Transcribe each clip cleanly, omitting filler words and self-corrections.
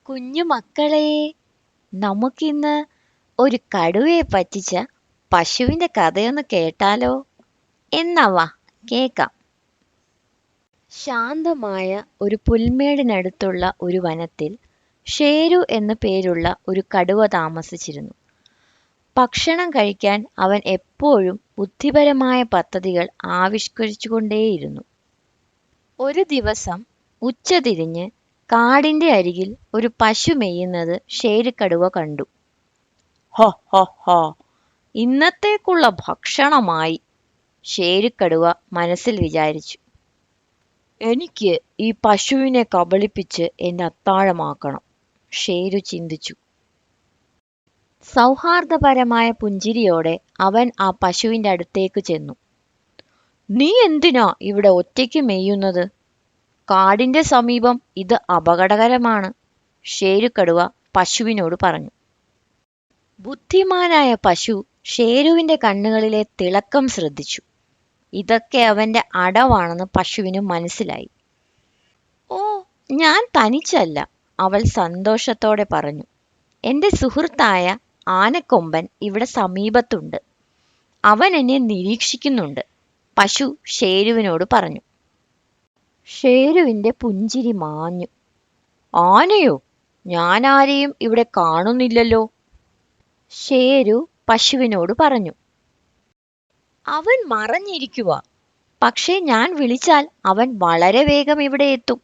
കുഞ്ഞു മക്കളെ, നമുക്കിന്ന് ഒരു കടുവയെ പറ്റിച്ച പശുവിന്റെ കഥയൊന്ന് കേട്ടാലോ? എന്നാ വാ കേക്കാം. ശാന്തമായ ഒരു പുൽമേടിനടുത്തുള്ള ഒരു വനത്തിൽ ഷേരു എന്നു പേരുള്ള ഒരു കടുവ താമസിച്ചിരുന്നു. ഭക്ഷണം കഴിക്കാൻ അവൻ എപ്പോഴും ബുദ്ധിപരമായ പദ്ധതികൾ ആവിഷ്കരിച്ചുകൊണ്ടേയിരുന്നു. ഒരു ദിവസം ഉച്ചതിരിഞ്ഞ് കാടിന്റെ അരികിൽ ഒരു പശു മേയുന്നത് ഷേരുകടുവ കണ്ടു. ഹോ ഹോ ഹോ, ഇന്നത്തേക്കുള്ള ഭക്ഷണമായി, ഷേരുകടുവ മനസ്സിൽ വിചാരിച്ചു. എനിക്ക് ഈ പശുവിനെ കബളിപ്പിച്ച് എന്റെ അത്താഴമാക്കണം, ഷേരു ചിന്തിച്ചു. സൗഹാർദ്ദപരമായ പുഞ്ചിരിയോടെ അവൻ ആ പശുവിന്റെ അടുത്തേക്ക് ചെന്നു. നീ എന്തിനാ ഇവിടെ ഒറ്റയ്ക്ക് മേയുന്നത്? കാടിന്റെ സമീപം ഇത് അപകടകരമാണ്, ഷേരുകടുവ പശുവിനോട് പറഞ്ഞു. ബുദ്ധിമാനായ പശു ഷേരുവിന്റെ കണ്ണുകളിലെ തിളക്കം ശ്രദ്ധിച്ചു. ഇതൊക്കെ അവന്റെ അടവാണെന്ന് പശുവിന് മനസ്സിലായി. ഓ, ഞാൻ തനിച്ചല്ല, അവൾ സന്തോഷത്തോടെ പറഞ്ഞു. എന്റെ സുഹൃത്തായ ആനക്കൊമ്പൻ ഇവിടെ സമീപത്തുണ്ട്. അവൻ എന്നെ നിരീക്ഷിക്കുന്നുണ്ട്, പശു ഷേരുവിനോട് പറഞ്ഞു. ഷേരുവിന്റെ പുഞ്ചിരി മാഞ്ഞു. ആനയോ? ഞാനാരെയും ഇവിടെ കാണുന്നില്ലല്ലോ, ഷേരു പശുവിനോട് പറഞ്ഞു. അവൻ മറഞ്ഞിരിക്കുക, പക്ഷേ ഞാൻ വിളിച്ചാൽ അവൻ വളരെ വേഗം ഇവിടെ എത്തും,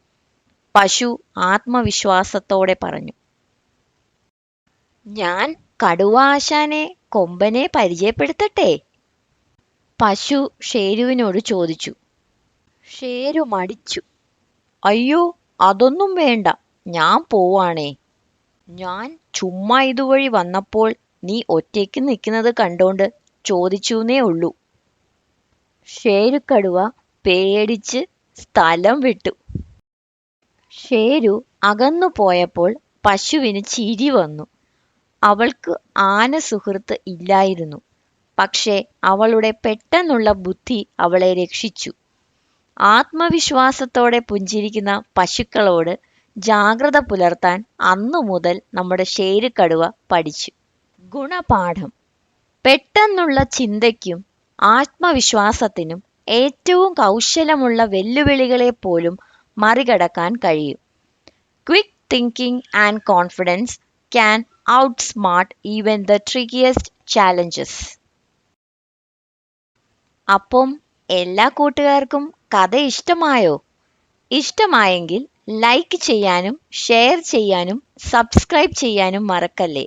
പശു ആത്മവിശ്വാസത്തോടെ പറഞ്ഞു. ഞാൻ കടുവ ആശാനെ കൊമ്പനെ പരിചയപ്പെടുത്തട്ടെ, പശു ഷേരുവിനോട് ചോദിച്ചു. ഷേരു മടിച്ചു. അയ്യോ, അതൊന്നും വേണ്ട, ഞാൻ പോവാണേ. ഞാൻ ചുമ്മാ ഇതുവഴി വന്നപ്പോൾ നീ ഒറ്റയ്ക്ക് നിൽക്കുന്നത് കണ്ടോണ്ട് ചോദിച്ചൂന്നേ ഉള്ളൂ. ഷേരുകടുവ പേടിച്ച് സ്ഥലം വിട്ടു. ഷേരു അകന്നു പോയപ്പോൾ പശുവിന് ചിരി വന്നു. അവൾക്ക് ആന സുഹൃത്ത് ഇല്ലായിരുന്നു, പക്ഷേ അവളുടെ പെട്ടെന്നുള്ള ബുദ്ധി അവളെ രക്ഷിച്ചു. ആത്മവിശ്വാസത്തോടെ പുഞ്ചിരിക്കുന്ന പശുക്കളോട് ജാഗ്രത പുലർത്താൻ അന്നു മുതൽ നമ്മുടെ ഷേരുകടുവ പഠിച്ചു. ഗുണപാഠം: പെട്ടെന്നുള്ള ചിന്തയ്ക്കും ആത്മവിശ്വാസത്തിനും ഏറ്റവും കൗശലമുള്ള വെല്ലുവിളികളെ പോലും മറികടക്കാൻ കഴിയും. Quick thinking and confidence can outsmart even the trickiest challenges. അപ്പം എല്ലാ കൂട്ടുകാർക്കും കഥ ഇഷ്ടമായോ? ഇഷ്ടമായെങ്കിൽ ലൈക്ക് ചെയ്യാനും ഷെയർ ചെയ്യാനും സബ്സ്ക്രൈബ് ചെയ്യാനും മറക്കല്ലേ.